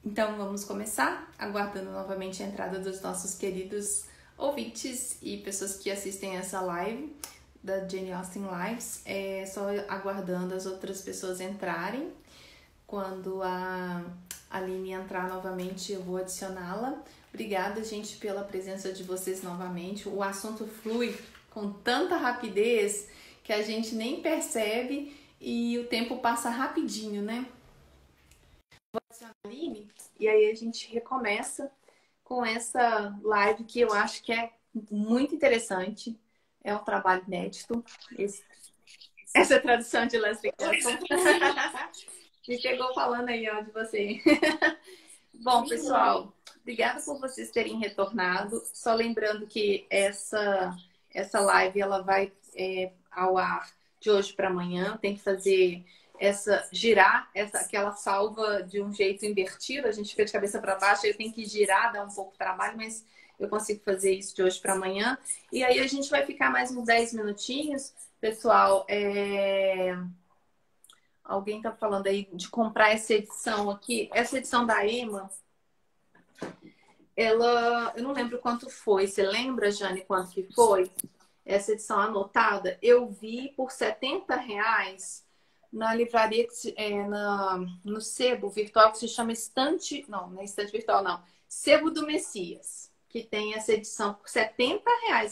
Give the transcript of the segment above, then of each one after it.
Então vamos começar, aguardando novamente a entrada dos nossos queridos ouvintes e pessoas que assistem essa live da Jane Austen Lives. Só aguardando as outras pessoas entrarem. Quando a Aline entrar novamente, eu vou adicioná-la. Obrigada, gente, pela presença de vocês novamente. O assunto flui com tanta rapidez que a gente nem percebe e o tempo passa rapidinho, né? Vou adicionar a Aline e aí a gente recomeça com essa live que eu acho que é muito interessante. É um trabalho inédito. Essa tradução de Leslie Castle. Me pegou falando aí, ó, de você. Bom, pessoal, obrigada por vocês terem retornado. Só lembrando que essa live ela vai ao ar de hoje para amanhã. Tem que fazer aquela salva de um jeito invertido. A gente fica de cabeça para baixo, eu tenho que girar, dar um pouco de trabalho, mas eu consigo fazer isso de hoje para amanhã. E aí a gente vai ficar mais uns 10 minutinhos. Pessoal, alguém está falando aí de comprar essa edição aqui. Essa edição da Emma, eu não lembro quanto foi. Você lembra, Jane, quanto que foi? Essa edição anotada, eu vi por R$ 70 na livraria, no sebo virtual que se chama Estante... Não é Estante Virtual, não. Sebo do Messias, que tem essa edição por R$ 70.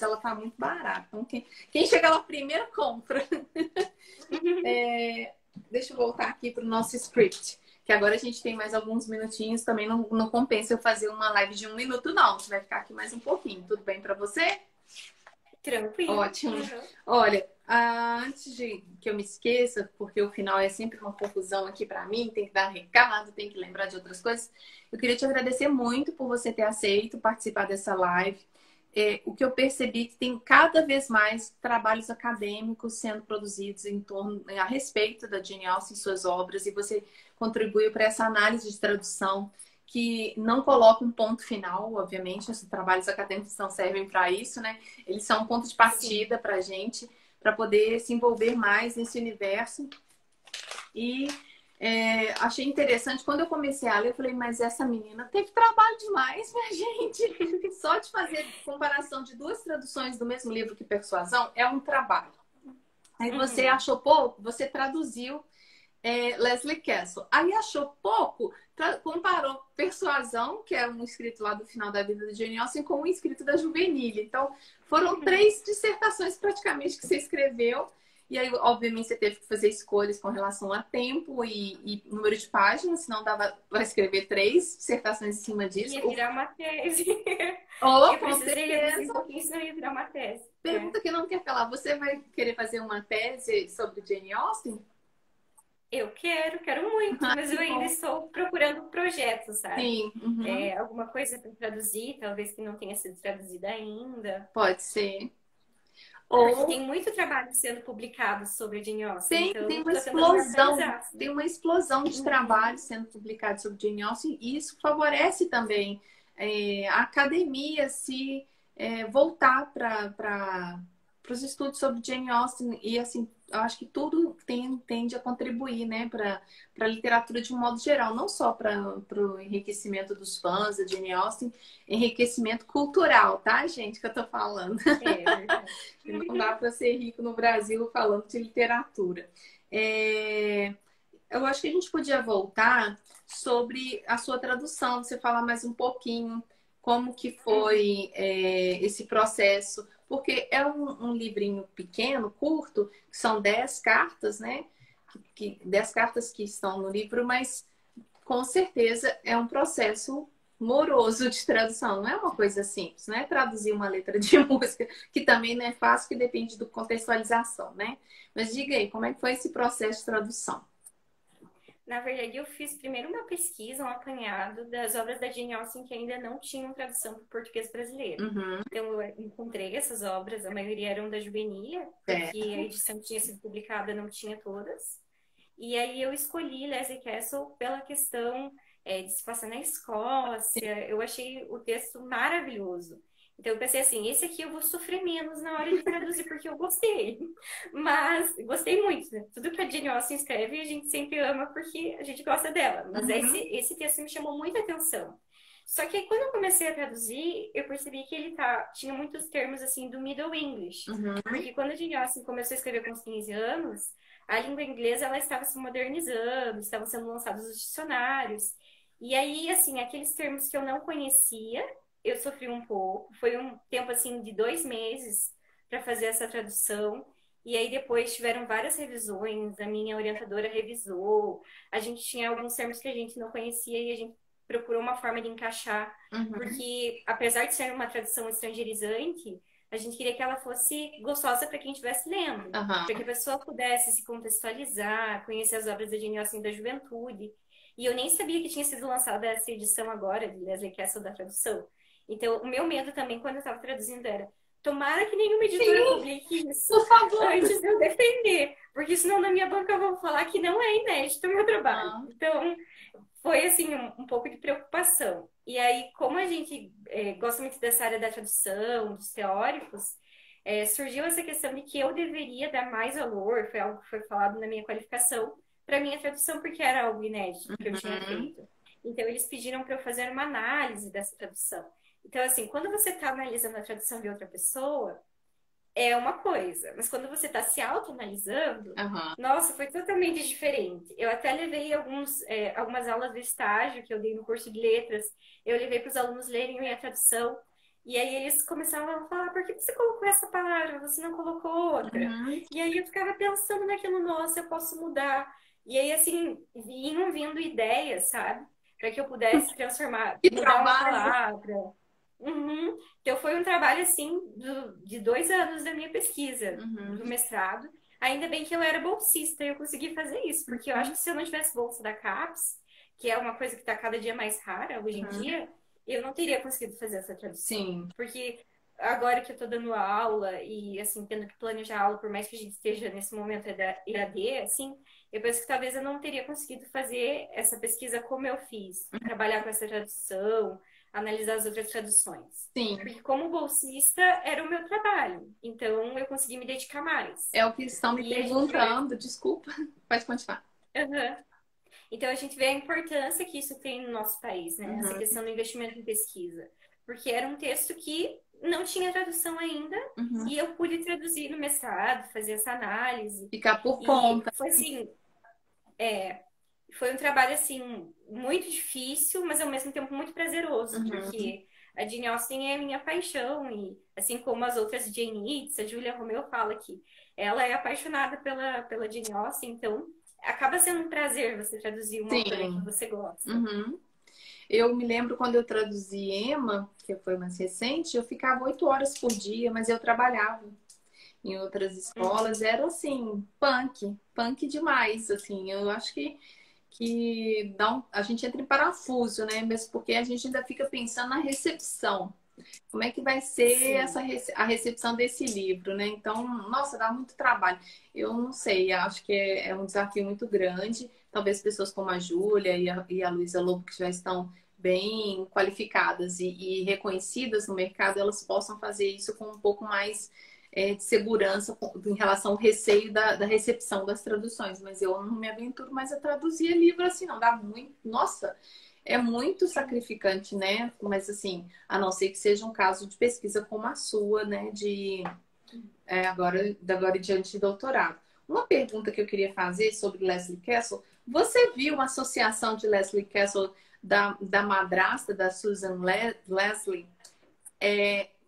Ela tá muito barata. Então, quem chega lá primeiro, compra. Deixa eu voltar aqui para o nosso script, que agora a gente tem mais alguns minutinhos. Também não compensa eu fazer uma live de 1 minuto, não. Você vai ficar aqui mais um pouquinho. Tudo bem para você? Tranquilo. Ótimo. Olha, antes de que eu me esqueça, porque o final é sempre uma confusão aqui para mim, tem que dar recado, tem que lembrar de outras coisas. Eu queria te agradecer muito por você ter aceito participar dessa live. O que eu percebi que tem cada vez mais trabalhos acadêmicos sendo produzidos a respeito da Jane Austen e suas obras, e você contribuiu para essa análise de tradução que não coloca um ponto final, obviamente, os trabalhos acadêmicos não servem para isso, né? Eles são um ponto de partida para a gente, para poder se envolver mais nesse universo. E achei interessante, quando eu comecei a ler, eu falei, mas essa menina teve trabalho demais, minha gente. Só de fazer comparação de duas traduções do mesmo livro que Persuasão é um trabalho. Aí você achou pouco, você traduziu Leslie Castle. Aí achou pouco, comparou Persuasão, que é um escrito lá do final da vida de Jane Austen, com um escrito da Juvenile. Então, foram 3 dissertações praticamente que você escreveu. E aí, obviamente, você teve que fazer escolhas com relação a tempo e número de páginas, senão dava para escrever 3 dissertações em cima disso. Ia virar uma tese. Eu precisei reduzir um pouquinho, senão ia virar uma tese. Pergunta que não quer calar. Você vai querer fazer uma tese sobre Jane Austen? Eu quero muito, mas eu ainda estou procurando projetos, sabe? Sim. Uhum. Alguma coisa para traduzir, talvez que não tenha sido traduzida ainda. Pode ser. Porque tem muito trabalho sendo publicado sobre a Jane Austen, então Tem eu uma tô tentando me explosão, atualizar. tem uma explosão de trabalho sendo publicado sobre Jane Austen, e isso favorece também a academia se voltar para os estudos sobre Jane Austen. E assim, eu acho que tudo tende a contribuir, né, para a literatura de um modo geral, não só para o enriquecimento dos fãs da Jane Austen, enriquecimento cultural, tá, gente, que eu tô falando. Verdade. Não dá para ser rico no Brasil falando de literatura. Eu acho que a gente podia voltar sobre a sua tradução, você falar mais um pouquinho como que foi esse processo, porque é um livrinho pequeno, curto, que são 10 cartas, né? 10 cartas que estão no livro, mas com certeza é um processo moroso de tradução. Não é uma coisa simples, não é traduzir uma letra de música, que também não é fácil, que depende da contextualização, né? Mas diga aí, como é que foi esse processo de tradução? Na verdade, eu fiz primeiro uma pesquisa, um apanhado das obras da Jane Austen que ainda não tinham tradução para o português brasileiro. Uhum. Então, eu encontrei essas obras, a maioria eram da Juvenília, porque a edição que tinha sido publicada não tinha todas. E aí eu escolhi Leslie Castle pela questão de se passar na Escócia. Eu achei o texto maravilhoso. Então eu pensei assim, esse aqui eu vou sofrer menos na hora de traduzir, porque eu gostei. Mas gostei muito, né? Tudo que a Jane Austen escreve, a gente sempre ama porque a gente gosta dela. Mas Uhum. esse texto me chamou muita atenção. Só que aí, quando eu comecei a traduzir, eu percebi que ele tinha muitos termos assim do Middle English. Uhum. Porque quando a Jane Austen começou a escrever com os 15 anos, a língua inglesa ela estava se modernizando, estavam sendo lançados os dicionários. E aí, assim, aqueles termos que eu não conhecia, eu sofri um pouco. Foi um tempo, assim, de 2 meses para fazer essa tradução. E aí depois tiveram várias revisões, a minha orientadora revisou. A gente tinha alguns termos que a gente não conhecia e a gente procurou uma forma de encaixar, Uhum. porque apesar de ser uma tradução estrangeirizante, a gente queria que ela fosse gostosa para quem estivesse lendo, para que Aham. a pessoa pudesse se contextualizar, conhecer as obras da Jane Austen da juventude. E eu nem sabia que tinha sido lançada essa edição agora de Leslie Castle da tradução. Então, o meu medo também quando eu estava traduzindo era tomara que nenhuma editora Sim, publique isso por favor. antes de eu defender, porque senão na minha banca eu vou falar que não é inédito o meu trabalho. Aham. Então, foi assim um pouco de preocupação. E aí, como a gente gosta muito dessa área da tradução, dos teóricos, surgiu essa questão de que eu deveria dar mais valor, foi algo que foi falado na minha qualificação, para minha tradução, porque era algo inédito que eu tinha Uhum. feito. Então, eles pediram para eu fazer uma análise dessa tradução. Então, assim, quando você está analisando a tradução de outra pessoa, é uma coisa, mas quando você está se autoanalisando, Aham. nossa, foi totalmente diferente. Eu até levei algumas aulas do estágio que eu dei no curso de letras, eu levei para os alunos lerem minha tradução, e aí eles começavam a falar, por que você colocou essa palavra? Você não colocou outra? Uhum. E aí eu ficava pensando naquilo, nossa, eu posso mudar. E aí, assim, vinham vindo ideias, sabe? Para que eu pudesse transformar, Que mudar uma trabalho. palavra. Uhum. Então foi um trabalho assim de 2 anos da minha pesquisa, do Uhum. mestrado. Ainda bem que eu era bolsista e eu consegui fazer isso, porque eu acho Uhum. que se eu não tivesse bolsa da CAPES, que é uma coisa que está cada dia mais rara hoje em Uhum. dia, eu não teria conseguido fazer essa tradução. Sim. Porque agora que eu estou dando aula e assim tendo que planejar aula, por mais que a gente esteja nesse momento EAD, assim, eu penso que talvez eu não teria conseguido fazer essa pesquisa como eu fiz, trabalhar com essa tradução, analisar as outras traduções. Sim. Porque como bolsista era o meu trabalho, então eu consegui me dedicar mais. É o que estão me E a gente vê, perguntando. Desculpa. Pode continuar. Aham. Então a gente vê a importância que isso tem no nosso país, né? Essa Uhum. questão do investimento em pesquisa. Porque era um texto que não tinha tradução ainda Uhum. e eu pude traduzir no mestrado, fazer essa análise. Ficar por E conta. foi assim, foi um trabalho assim muito difícil, mas ao mesmo tempo muito prazeroso, Uhum. porque a Jane Austen é a minha paixão e assim como as outras Jane Eyre, a Julia Romeu fala que ela é apaixonada pela Jane Austen, então acaba sendo um prazer você traduzir uma autora que Sim. você gosta. Uhum. Eu me lembro quando eu traduzi Emma, que foi mais recente, eu ficava 8 horas por dia, mas eu trabalhava em outras escolas. Uhum. Era assim, punk demais, assim. Eu acho que a gente entra em parafuso, né? Mesmo porque a gente ainda fica pensando na recepção. Como é que vai ser Sim. a recepção desse livro, né? Então, nossa, dá muito trabalho. Eu não sei, acho que é um desafio muito grande. Talvez pessoas como a Júlia e a Luísa Lobo, que já estão bem qualificadas e reconhecidas no mercado, elas possam fazer isso com um pouco mais de segurança em relação ao receio da recepção das traduções. Mas eu não me aventuro mais a traduzir livro assim, não. Dá muito. Nossa, é muito sacrificante, né? Mas assim, a não ser que seja um caso de pesquisa como a sua, né? Agora em diante de doutorado. Uma pergunta que eu queria fazer sobre Leslie Castle. Você viu uma associação de Leslie Castle da madrasta da Susan Leslie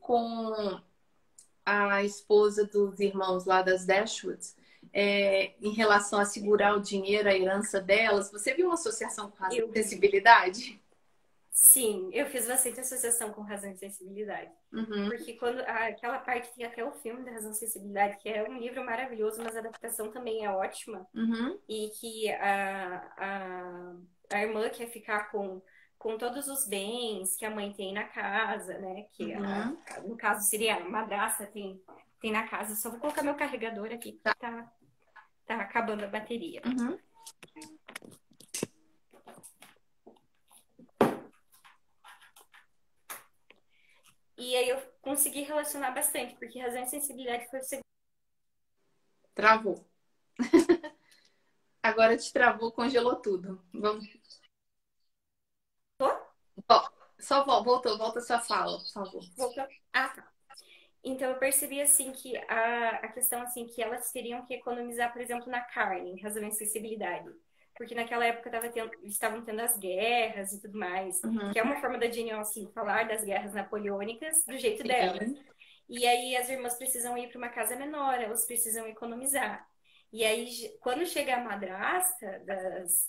com a esposa dos irmãos lá das Dashwoods em relação a segurar o dinheiro, a herança delas? Você viu uma associação com razão Eu e vi. sensibilidade? Sim, eu fiz bastante associação com razão e sensibilidade. Uhum. Porque quando aquela parte tem até o filme da Razão e Sensibilidade, que é um livro maravilhoso, mas a adaptação também é ótima. Uhum. E que a irmã quer ficar com todos os bens que a mãe tem na casa, né? Que Uhum. no caso seria a madrasta tem na casa. Só vou colocar meu carregador aqui, que Tá. tá acabando a bateria. Uhum. E aí consegui relacionar bastante, porque razão e sensibilidade foi o segundo. Travou. Agora te travou, congelou tudo. Vamos. Só voltou, volta a sua fala, por favor. Voltou? Ah, tá. Então eu percebi assim que a questão assim que elas teriam que economizar, por exemplo, na carne, em razão e sensibilidade. Porque naquela época estavam tendo as guerras e tudo mais, Uhum. que é uma forma da Jane Austen falar das guerras napoleônicas do jeito dela. E aí as irmãs precisam ir para uma casa menor, elas precisam economizar. E aí, quando chega a madrasta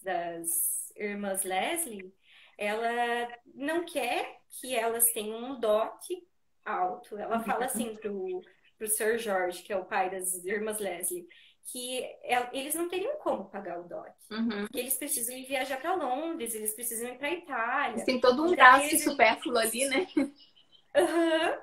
das irmãs Leslie, ela não quer que elas tenham um dote alto. Ela fala assim pro Sir George, que é o pai das irmãs Leslie, que eles não teriam como pagar o dote. Uhum. Que eles precisam ir viajar para Londres, eles precisam ir para Itália. Tem todo um Então, gasto supérfluo ali, né? Uhum.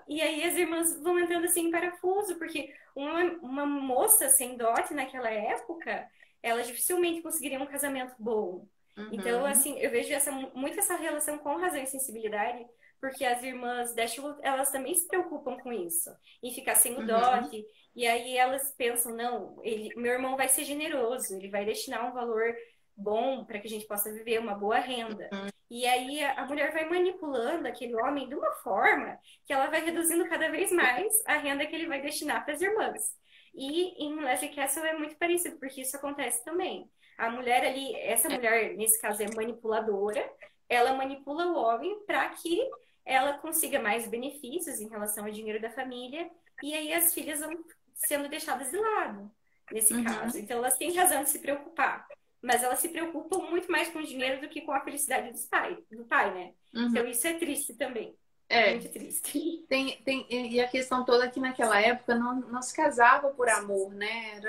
E aí as irmãs vão entrando assim em parafuso, porque uma moça sem dote naquela época, ela dificilmente conseguiria um casamento bom. Então, assim, eu vejo muito essa relação com razão e sensibilidade, porque as irmãs Dashwood, elas também se preocupam com isso, em ficar sem o dote. E aí elas pensam, não, meu irmão vai ser generoso, ele vai destinar um valor bom para que a gente possa viver uma boa renda. E aí a mulher vai manipulando aquele homem de uma forma que ela vai reduzindo cada vez mais a renda que ele vai destinar para as irmãs. E em Leslie Castle é muito parecido, porque isso acontece também. A mulher ali, essa mulher, nesse caso, é manipuladora, ela manipula o homem para que ela consiga mais benefícios em relação ao dinheiro da família, e aí as filhas vão sendo deixadas de lado, nesse caso. Então elas têm razão de se preocupar. Mas elas se preocupam muito mais com o dinheiro do que com a felicidade do pai, né? Então isso é triste também. É muito triste. E a questão toda é que naquela época não se casava por amor, né?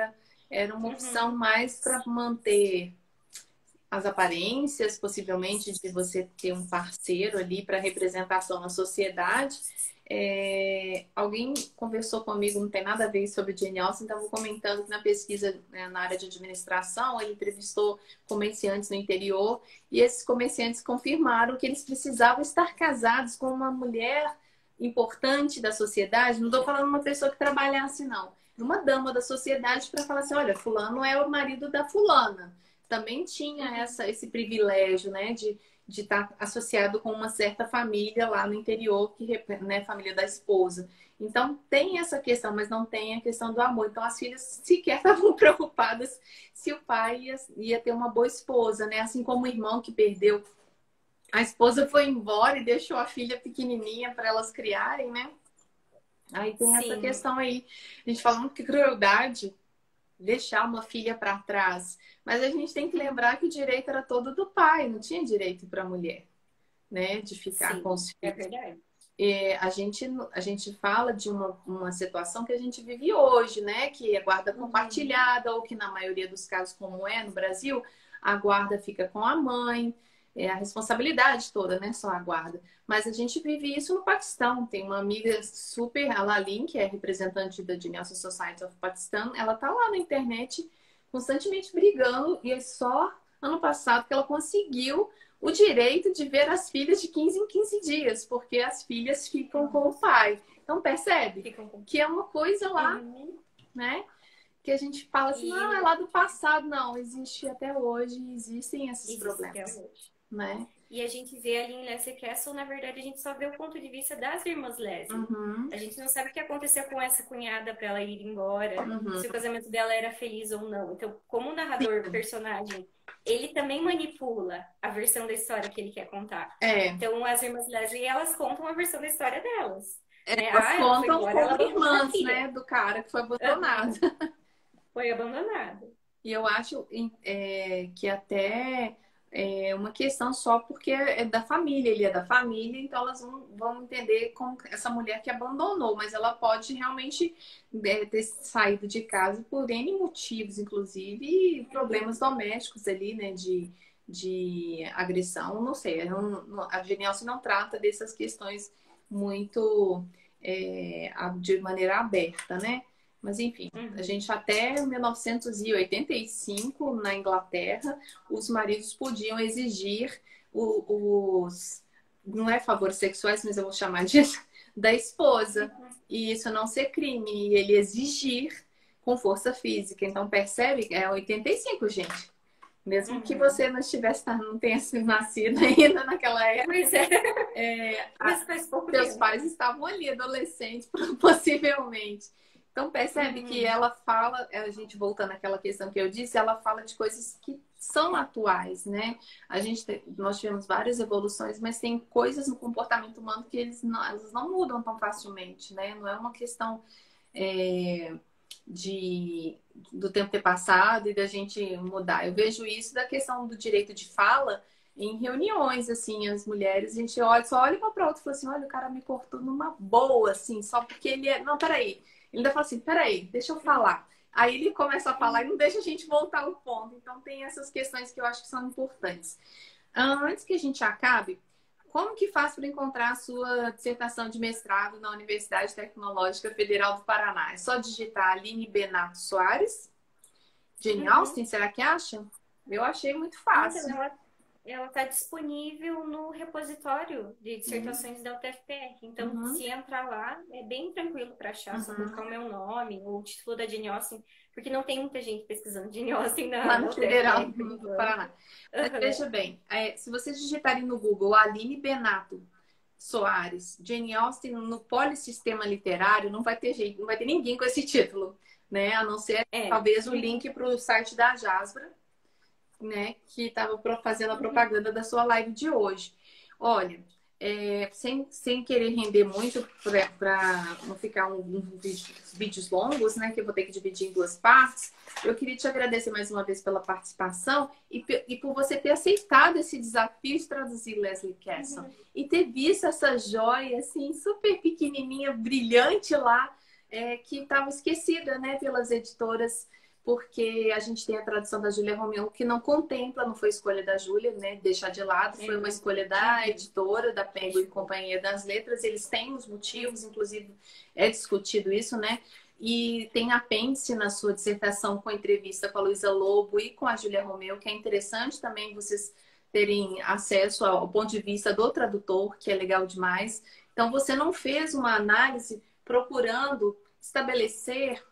Era uma opção mais para manter as aparências, possivelmente, de você ter um parceiro ali para representação na sociedade. Alguém conversou comigo, não tem nada a ver sobre Jane Austen, estava comentando que na pesquisa, né, na área de administração, ele entrevistou comerciantes no interior e esses comerciantes confirmaram que eles precisavam estar casados com uma mulher importante da sociedade. Não estou falando uma pessoa que trabalhasse, não. Uma dama da sociedade para falar assim, olha, fulano é o marido da fulana. Também tinha esse privilégio, né, de estar associado com uma certa família lá no interior, que né, família da esposa. Então, tem essa questão, mas não tem a questão do amor. Então, as filhas sequer estavam preocupadas se o pai ia ter uma boa esposa, né? Assim como o irmão que perdeu. A esposa foi embora e deixou a filha pequenininha para elas criarem, né? Aí tem essa questão aí. A gente falando que crueldade deixar uma filha para trás. Mas a gente tem que lembrar que o direito era todo do pai, não tinha direito para a mulher, né? De ficar com os filhos. É verdade. A gente fala de uma situação que a gente vive hoje, né? Que é guarda compartilhada, ou que na maioria dos casos, como é no Brasil, a guarda fica com a mãe. A responsabilidade toda, né? Só a guarda. Mas a gente vive isso no Paquistão. Tem uma amiga super, a Lalin, que é representante da Jane Society of Pakistan, ela tá lá na internet constantemente brigando, e é só ano passado que ela conseguiu o direito de ver as filhas de 15 em 15 dias, porque as filhas ficam com o pai. Então percebe que é uma coisa lá, né? Que a gente fala assim, não, é lá do passado. Não, existe até hoje, existem esses problemas. Até hoje. Né? E a gente vê ali em Leslie Castle, na verdade, a gente só vê o ponto de vista das irmãs Leslie. A gente não sabe o que aconteceu com essa cunhada para ela ir embora, se o casamento dela era feliz ou não. Então, como o narrador, personagem, ele também manipula a versão da história que ele quer contar. Então, as irmãs Leslie, elas contam a versão da história delas. Né? Elas contam como irmãs, né? Do cara que foi abandonado. Foi abandonado. E eu acho que até... uma questão só porque é da família, ele é da família, então elas vão entender como essa mulher que abandonou, mas ela pode realmente ter saído de casa por N motivos, inclusive problemas domésticos ali, né, de agressão, não sei, a Jane Austen não trata dessas questões muito de maneira aberta, né? Mas, enfim, a gente até 1985, na Inglaterra, os maridos podiam exigir não é favores sexuais, mas eu vou chamar disso, da esposa. E isso não ser crime, e ele exigir com força física. Então, percebe? É 85, gente. Mesmo que você não estivesse, não tenha sido nascido ainda naquela época. Pois mas faz pouco seus tempo. pais estavam ali, adolescentes, possivelmente. Então, percebe que ela fala, a gente voltando àquela questão que eu disse, ela fala de coisas que são atuais, né? Nós tivemos várias evoluções, mas tem coisas no comportamento humano que elas não mudam tão facilmente, né? Não é uma questão do tempo ter passado e da gente mudar. Eu vejo isso da questão do direito de fala em reuniões, assim, as mulheres, a gente só olha uma para outra e fala assim, olha, o cara me cortou numa boa, assim, só porque ele é... Não, peraí. Ele ainda fala assim, peraí, deixa eu falar. Aí ele começa a falar e não deixa a gente voltar ao ponto. Então tem essas questões que eu acho que são importantes. Antes que a gente acabe, como que faz para encontrar a sua dissertação de mestrado na Universidade Tecnológica Federal do Paraná? É só digitar Aline Benato Soares, Jane Austen, será que acha? Eu achei muito fácil. Então, ela está disponível no repositório de dissertações da UTFPR. Então, se entrar lá, é bem tranquilo para achar, só colocar o meu nome, ou o título da Jane Austen, porque não tem muita gente pesquisando Jane Austen lá no Federal UTFPR, do Paraná. Mas veja bem, se vocês digitarem no Google Aline Benato Soares, Jane Austen no Polissistema Literário, não vai ter jeito, não vai ter ninguém com esse título, né? A não ser talvez o link para o site da Jasbra, né, que estava fazendo a propaganda da sua live de hoje. Olha, sem querer render muito para não ficar vídeos longos, né, que eu vou ter que dividir em duas partes, eu queria te agradecer mais uma vez pela participação e por você ter aceitado esse desafio de traduzir Leslie Casson e ter visto essa joia, assim, super pequenininha, brilhante lá, que estava esquecida, né, pelas editoras, porque a gente tem a tradução da Júlia Romeu, que não contempla, não foi escolha da Júlia, né? Deixar de lado, foi uma escolha da editora, da Penguin e Companhia das Letras. Eles têm os motivos, inclusive é discutido isso, né? E tem apêndice na sua dissertação com entrevista com a Luísa Lobo e com a Júlia Romeu, que é interessante também vocês terem acesso ao ponto de vista do tradutor, que é legal demais. Então, você não fez uma análise procurando estabelecer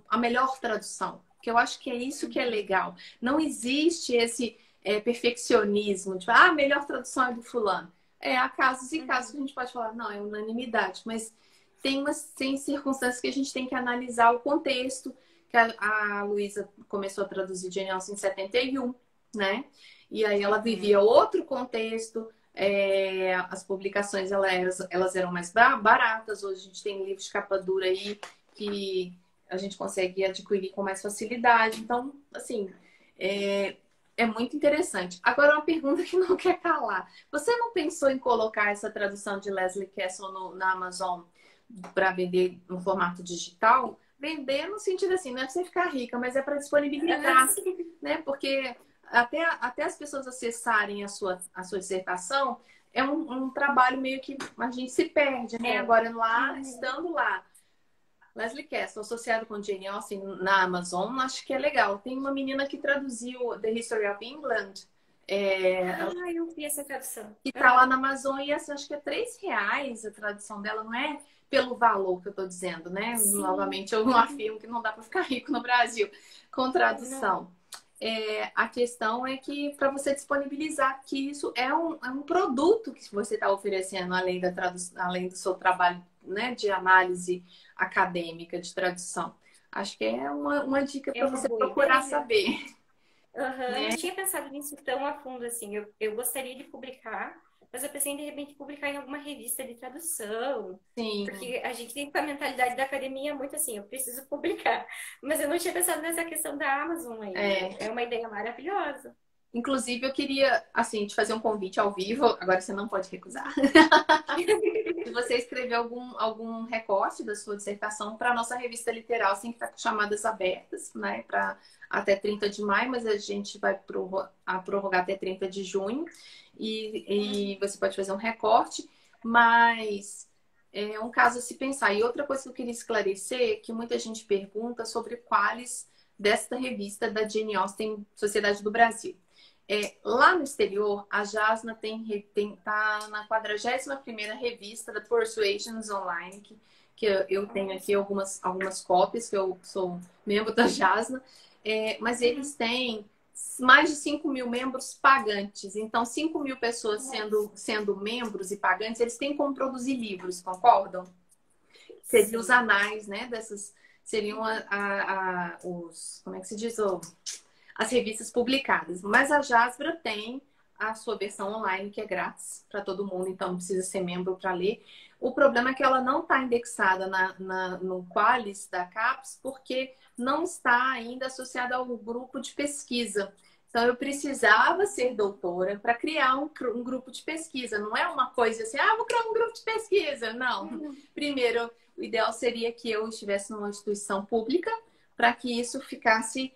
a melhor tradução, porque eu acho que é isso que é legal. Não existe esse perfeccionismo, tipo, a melhor tradução é do fulano. Há casos e casos que a gente pode falar, não, é unanimidade, mas tem circunstâncias que a gente tem que analisar o contexto, que a Luísa começou a traduzir Jane Austen em 71, né? E aí ela vivia outro contexto, as publicações elas eram mais baratas, hoje a gente tem livros de capa dura aí que a gente consegue adquirir com mais facilidade. Então, assim, é muito interessante. Agora, uma pergunta que não quer calar. Você não pensou em colocar essa tradução de Leslie Casson na Amazon para vender no formato digital? Vender no sentido assim, não é para você ficar rica, mas é para disponibilizar, né? Porque até as pessoas acessarem a sua dissertação, é um trabalho meio que a gente se perde, né? Agora, estando lá, Leslie Casson, associado com Jane Austen na Amazon, acho que é legal. Tem uma menina que traduziu The History of England. Eu vi essa tradução. Que tá lá na Amazon e assim, acho que é R$3 a tradução dela, não é pelo valor que eu tô dizendo, né? Sim. Novamente, eu afirmo que não dá para ficar rico no Brasil com tradução. A questão é que para você disponibilizar que isso é um produto que você está oferecendo além da tradução, além do seu trabalho, né, de análise acadêmica de tradução. Acho que é uma dica para você procurar saber. Né? Eu não tinha pensado nisso tão a fundo assim. Eu gostaria de publicar, mas eu pensei em de repente publicar em alguma revista de tradução. Sim. Porque a gente tem com a mentalidade da academia muito assim, eu preciso publicar. Mas eu não tinha pensado nessa questão da Amazon ainda. É uma ideia maravilhosa. Inclusive, eu queria, assim, te fazer um convite ao vivo. Agora você não pode recusar. Se você escrever algum recorte da sua dissertação para a nossa revista literal, assim, que está com chamadas abertas, né? Para até 30 de maio, mas a gente vai prorrogar até 30 de junho. E você pode fazer um recorte, mas é um caso a se pensar. E outra coisa que eu queria esclarecer, que muita gente pergunta sobre quais desta revista da Jane Austen, Sociedade do Brasil. Lá no exterior, a Jasna tá na 41ª revista da Persuasions Online, que eu tenho aqui algumas cópias, que eu sou membro da Jasna, mas eles têm mais de 5.000 membros pagantes. Então, 5.000 pessoas sendo membros e pagantes, eles têm como produzir livros, concordam? Seriam os anais, né? Seriam como é que se diz? As revistas publicadas. Mas a Jasbra tem a sua versão online, que é grátis para todo mundo, então não precisa ser membro para ler. O problema é que ela não está indexada no Qualis da CAPES, porque não está ainda associada ao grupo de pesquisa. Então, eu precisava ser doutora para criar um grupo de pesquisa. Não é uma coisa assim, vou criar um grupo de pesquisa. Não. Primeiro, o ideal seria que eu estivesse numa instituição pública para que isso ficasse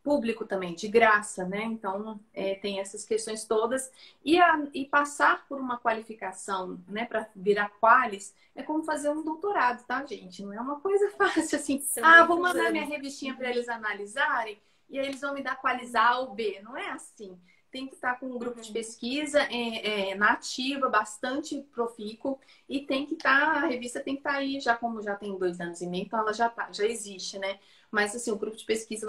público também, de graça, né? Então, tem essas questões todas. E passar por uma qualificação, né, para virar Qualis, é como fazer um doutorado, tá, gente? Não é uma coisa fácil assim. Vou mandar minha revistinha para eles analisarem e aí eles vão me dar Qualis A ou B. Não é assim. Tem que estar com um grupo de pesquisa na ativa, bastante profícuo, e a revista tem que estar aí, já como já tem 2 anos e meio, então ela já existe, né? Mas assim, o grupo de pesquisa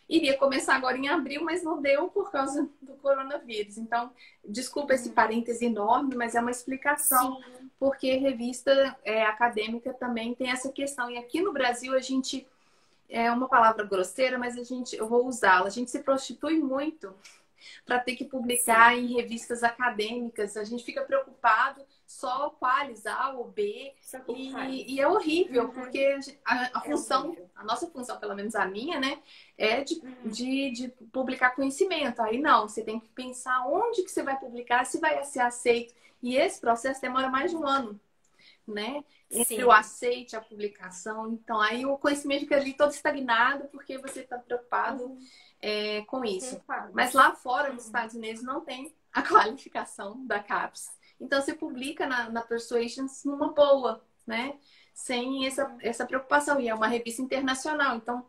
iria começar agora em abril, mas não deu por causa do coronavírus. Então, desculpa esse parêntese enorme, mas é uma explicação, porque revista acadêmica também tem essa questão. E aqui no Brasil, a gente, é uma palavra grosseira, mas eu vou usá-la, a gente se prostitui muito para ter que publicar em revistas acadêmicas. A gente fica preocupado só Qualis A ou B, e é horrível, porque a nossa função, pelo menos a minha, né, é de publicar conhecimento. Aí não, você tem que pensar onde que você vai publicar, se vai ser aceito. E esse processo demora mais de um ano, né? Entre o aceite e a publicação. Então, aí o conhecimento fica ali todo estagnado, porque você está preocupado com isso. Mas lá fora, nos Estados Unidos, não tem a qualificação da CAPES. Então, você publica na Persuasions numa boa, né? Sem essa preocupação. E é uma revista internacional. Então,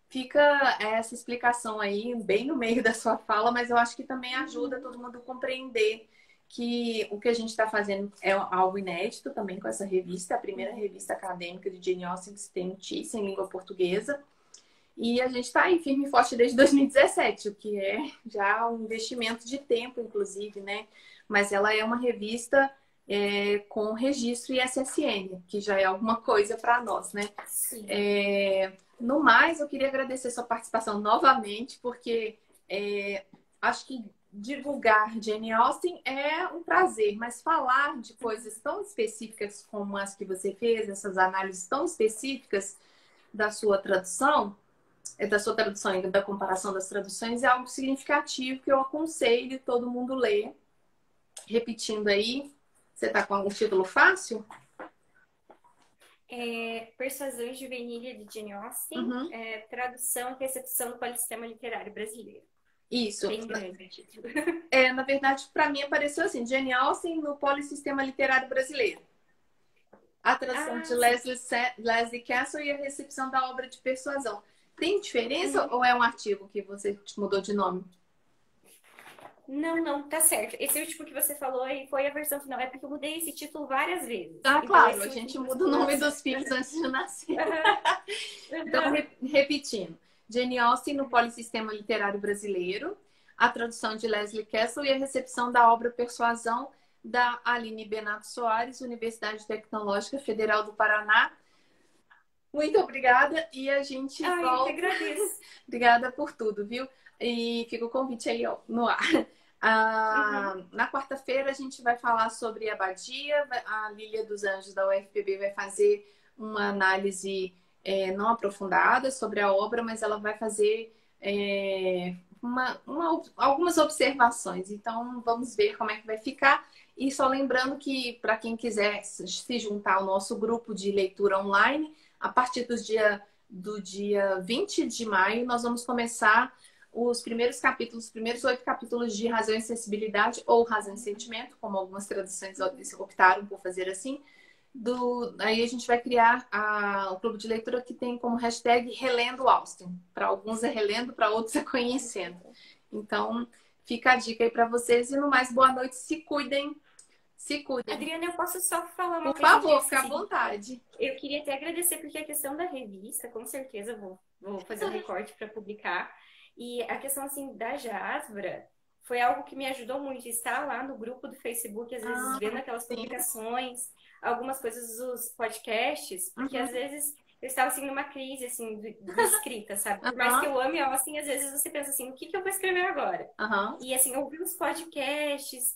fica essa explicação aí, bem no meio da sua fala, mas eu acho que também ajuda todo mundo a compreender que o que a gente está fazendo é algo inédito também com essa revista. É a primeira revista acadêmica de Jane Austen que se tem notícia em língua portuguesa. E a gente está aí firme e forte desde 2017, o que é já um investimento de tempo, inclusive, né? Mas ela é uma revista com registro ISSN, que já é alguma coisa para nós, né? Sim. No mais, eu queria agradecer sua participação novamente, porque acho que divulgar Jane Austen é um prazer, mas falar de coisas tão específicas como as que você fez, essas análises tão específicas da sua tradução e da comparação das traduções, é algo significativo que eu aconselho todo mundo ler. Repetindo aí, você está com algum título fácil? Persuasão Juvenil de Jane Austen, tradução e recepção do Polissistema Literário Brasileiro. Isso. Bem grande o título. Na verdade, para mim apareceu assim, Jane Austen no Polissistema Literário Brasileiro. A tradução de Leslie Castle e a recepção da obra de Persuasão. Tem diferença ou é um artigo que você mudou de nome? Não, tá certo. Esse último que você falou aí foi a versão final. É porque eu mudei esse título várias vezes. Claro, a gente muda o nome dos filhos antes de nascer. Então, repetindo. Jane Austen no Polissistema Literário Brasileiro, a tradução de Leslie Castle e a recepção da obra Persuasão da Aline Benato Soares, Universidade Tecnológica Federal do Paraná. Muito obrigada e a gente volta. Eu que agradeço. Obrigada por tudo, viu? E fica o convite aí no ar. Na quarta-feira a gente vai falar sobre Abadia. A Lília dos Anjos da UFPB vai fazer uma análise não aprofundada sobre a obra, mas ela vai fazer algumas observações. Então vamos ver como é que vai ficar. E só lembrando que para quem quiser se juntar ao nosso grupo de leitura online, a partir do dia 20 de maio, nós vamos começar os primeiros 8 capítulos de Razão e Sensibilidade, ou Razão e Sentimento, como algumas traduções optaram por fazer assim. Aí a gente vai criar o clube de leitura que tem como hashtag Relendo Austen. Para alguns é relendo, para outros é conhecendo. Então, fica a dica aí para vocês. E no mais, boa noite. Se cuidem. Se cuidem. Adriana, eu posso só falar uma Por coisa que eu favor, fica à esqueci? vontade. Eu queria até agradecer, porque a questão da revista, com certeza vou fazer um recorte para publicar. E a questão, assim, da Jasbra foi algo que me ajudou muito. Estar lá no grupo do Facebook, às vezes vendo aquelas Sim. publicações, algumas coisas dos podcasts, porque às vezes eu estava, assim, numa crise, assim, de escrita, sabe? Por mais que eu ame Austin, às vezes você pensa assim, o que que eu vou escrever agora? E, assim, ouvir os podcasts,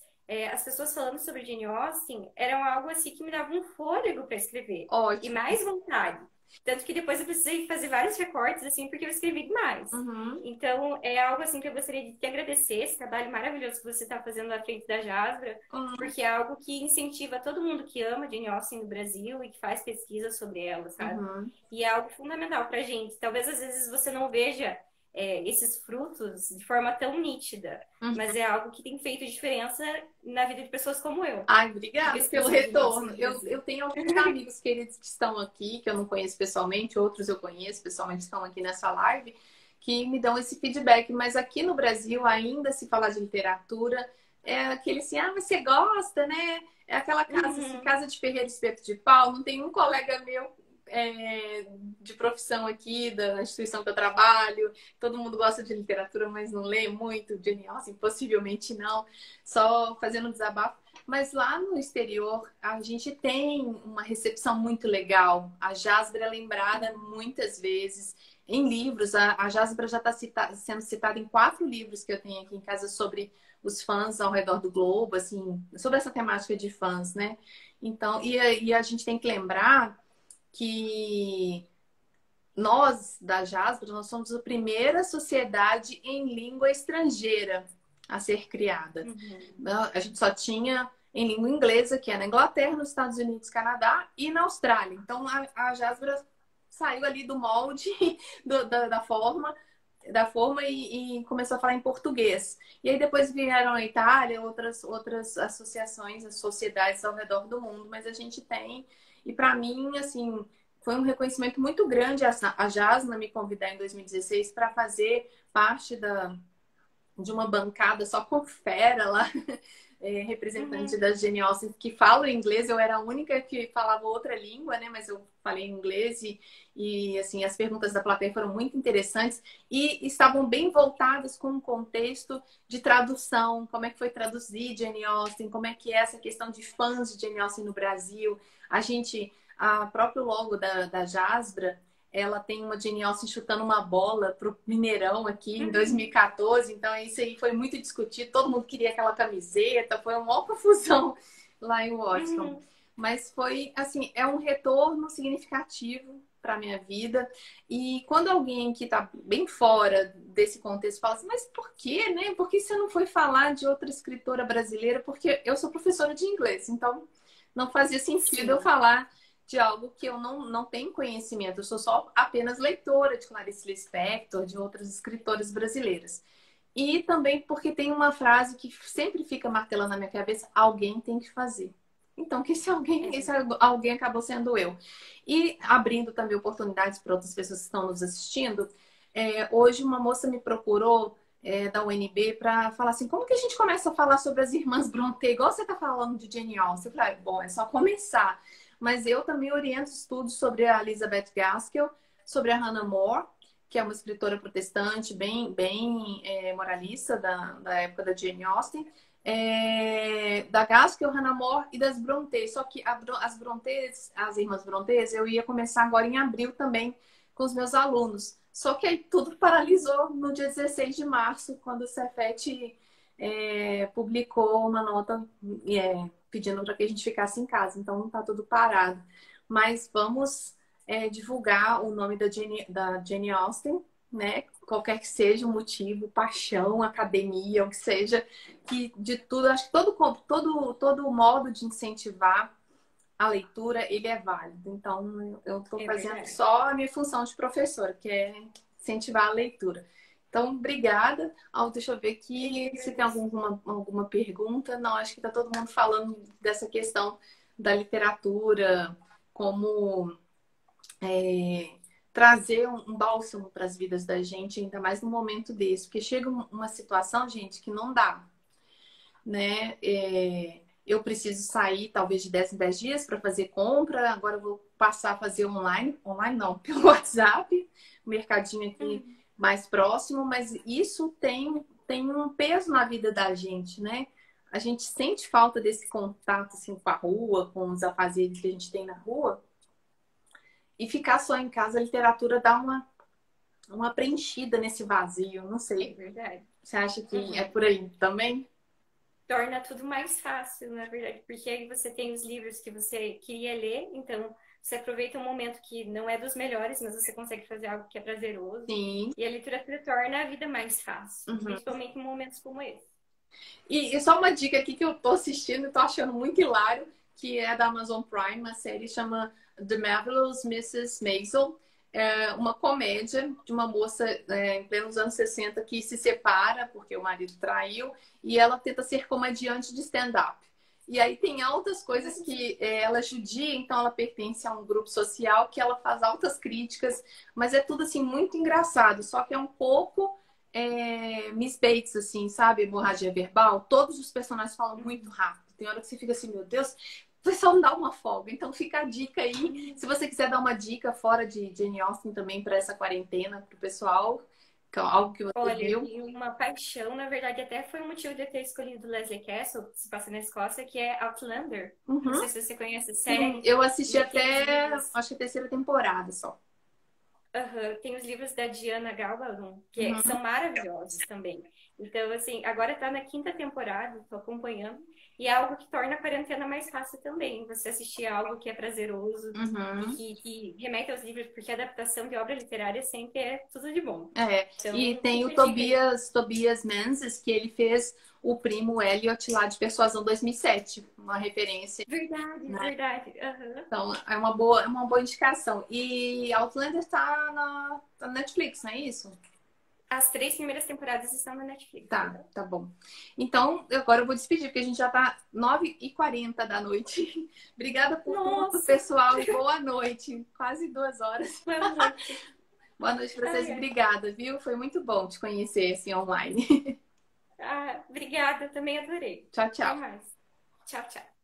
as pessoas falando sobre Jane Austen, eram algo, assim, que me dava um fôlego para escrever. E Ótimo. mais vontade. Tanto que depois eu precisei fazer vários recortes, assim, porque eu escrevi demais. Então, é algo, assim, que eu gostaria de te agradecer, esse trabalho maravilhoso que você está fazendo à frente da Jasbra, porque é algo que incentiva todo mundo que ama Jane Austen no Brasil e que faz pesquisa sobre ela, sabe? E é algo fundamental pra gente. Talvez, às vezes, você não veja esses frutos de forma tão nítida, mas é algo que tem feito diferença na vida de pessoas como eu. Ai, obrigada pelo retorno. Jane Austen. Eu tenho alguns amigos queridos que estão aqui, que eu não conheço pessoalmente, outros eu conheço pessoalmente, estão aqui nessa live, que me dão esse feedback. Mas aqui no Brasil, ainda se falar de literatura, é aquele assim, ah, mas você gosta, né? É aquela casa, assim, casa de ferreiro espeto de pau. Não tem um colega meu de profissão aqui, da instituição que eu trabalho. Todo mundo gosta de literatura, mas não lê muito. Jane Austen, possivelmente não. Só fazendo um desabafo. Mas lá no exterior, a gente tem uma recepção muito legal. A Jasbra é lembrada muitas vezes em livros. A Jasbra já está sendo citada em 4 livros que eu tenho aqui em casa sobre os fãs ao redor do globo, assim, sobre essa temática de fãs, né? Então, e a gente tem que lembrar que nós, da Jasbra, nós somos a primeira sociedade em língua estrangeira a ser criada. A gente só tinha em língua inglesa, que é na Inglaterra, nos Estados Unidos, Canadá e na Austrália. Então, a Jasbra saiu ali do molde, da forma e começou a falar em português. E aí depois vieram a Itália, outras associações, as sociedades ao redor do mundo. Mas a gente tem... E para mim, assim, foi um reconhecimento muito grande a Jasna me convidar em 2016 para fazer parte de uma bancada só com fera lá, representante da Jane Austen, que fala inglês. Eu era a única que falava outra língua, né? Mas eu falei inglês e assim, as perguntas da plateia foram muito interessantes e estavam bem voltadas com um contexto de tradução, como é que foi traduzir Jane Austen, como é que é essa questão de fãs de Jane Austen no Brasil. A próprio logo da Jasbra, ela tem uma Jane Austen chutando uma bola pro Mineirão aqui em 2014. Então, isso aí foi muito discutido. Todo mundo queria aquela camiseta. Foi uma maior confusão lá em Washington. Mas foi, assim, é um retorno significativo para minha vida. E quando alguém que está bem fora desse contexto fala assim, mas por quê, né? Por que você não foi falar de outra escritora brasileira? Porque eu sou professora de inglês, então não fazia sentido eu falar de algo que eu não tenho conhecimento. Eu sou só apenas leitora de Clarice Lispector, de outras escritoras brasileiras. E também porque tem uma frase que sempre fica martelando na minha cabeça: alguém tem que fazer. Então, que esse alguém acabou sendo eu. E abrindo também oportunidades para outras pessoas que estão nos assistindo, hoje uma moça me procurou da UNB para falar assim, como que a gente começa a falar sobre as irmãs Brontë, igual você está falando de Jane Austen? Eu falei, bom, é só começar. Mas eu também oriento estudos sobre a Elizabeth Gaskell, sobre a Hannah More, que é uma escritora protestante bem moralista da época da Jane Austen, da Gaskell, Hannah More e das Brontë. Só que as Brontës, as irmãs Brontës, eu ia começar agora em abril também com os meus alunos. Só que aí tudo paralisou no dia 16 de março, quando o Cefet publicou uma nota pedindo para que a gente ficasse em casa. Então, está tudo parado. Mas vamos divulgar o nome da Jane Austen, né? Qualquer que seja o motivo, paixão, academia, o que seja, que de tudo, acho que todo modo de incentivar a leitura, ele é válido. Então, eu estou fazendo só a minha função de professora, que é incentivar a leitura. Então, obrigada. Deixa eu ver aqui se tem alguma pergunta. Não, acho que está todo mundo falando dessa questão da literatura, como trazer um bálsamo para as vidas da gente, ainda mais no momento desse. Porque chega uma situação, gente, que não dá, né? Eu preciso sair talvez de 10 em 10 dias para fazer compra, agora eu vou passar a fazer online. Online não, pelo WhatsApp, mercadinho aqui mais próximo, mas isso tem um peso na vida da gente, né? A gente sente falta desse contato assim, com a rua, com os afazeres que a gente tem na rua. E ficar só em casa, a literatura dá uma preenchida nesse vazio, não sei. É verdade. Você acha que é por aí também? Torna tudo mais fácil, na verdade, porque aí você tem os livros que você queria ler, então você aproveita um momento que não é dos melhores, mas você consegue fazer algo que é prazeroso. Sim. E a literatura torna a vida mais fácil, principalmente em momentos como esse. E só uma dica aqui que eu tô assistindo e tô achando muito hilário, que é da Amazon Prime, uma série chama The Marvelous Mrs. Maisel. É uma comédia de uma moça em plenos anos 60 que se separa porque o marido traiu e ela tenta ser comediante de stand-up. E aí tem altas coisas que ela é judia, então ela pertence a um grupo social que ela faz altas críticas, mas é tudo assim muito engraçado, só que é um pouco Miss Bates, assim, sabe? Hemorragia verbal. Todos os personagens falam muito rápido. Tem hora que você fica assim, meu Deus, o pessoal não dá uma folga. Então fica a dica aí. Se você quiser dar uma dica fora de Jane Austen também para essa quarentena, pro pessoal, que é algo que você Olha, viu. e uma paixão, na verdade, até foi o motivo de eu ter escolhido Leslie Castle, que se passa na Escócia, que é Outlander. Não sei se você conhece a série. Eu assisti E até, acho que a terceira temporada só. Tem os livros da Diana Gabaldon, que são maravilhosos também. Então, assim, agora tá na 5ª temporada, tô acompanhando. E é algo que torna a quarentena mais fácil também. Você assistir algo que é prazeroso e que remete aos livros, porque a adaptação de obra literária sempre é tudo de bom. Então, e tem o Tobias Menzies, que ele fez o primo Elliot lá de Persuasão 2007, uma referência. Verdade, né? Verdade. Então, é uma boa indicação. E Outlander tá na Netflix, não é isso? As 3 primeiras temporadas estão na Netflix. Tá bom. Então, agora eu vou despedir, porque a gente já tá 9h40 da noite. Obrigada por tudo, pessoal, e boa noite. Quase 2 horas. Boa noite. Boa noite pra vocês. Obrigada, viu? Foi muito bom te conhecer, assim, online. Obrigada, também adorei. Tchau, tchau. Até mais. Tchau, tchau.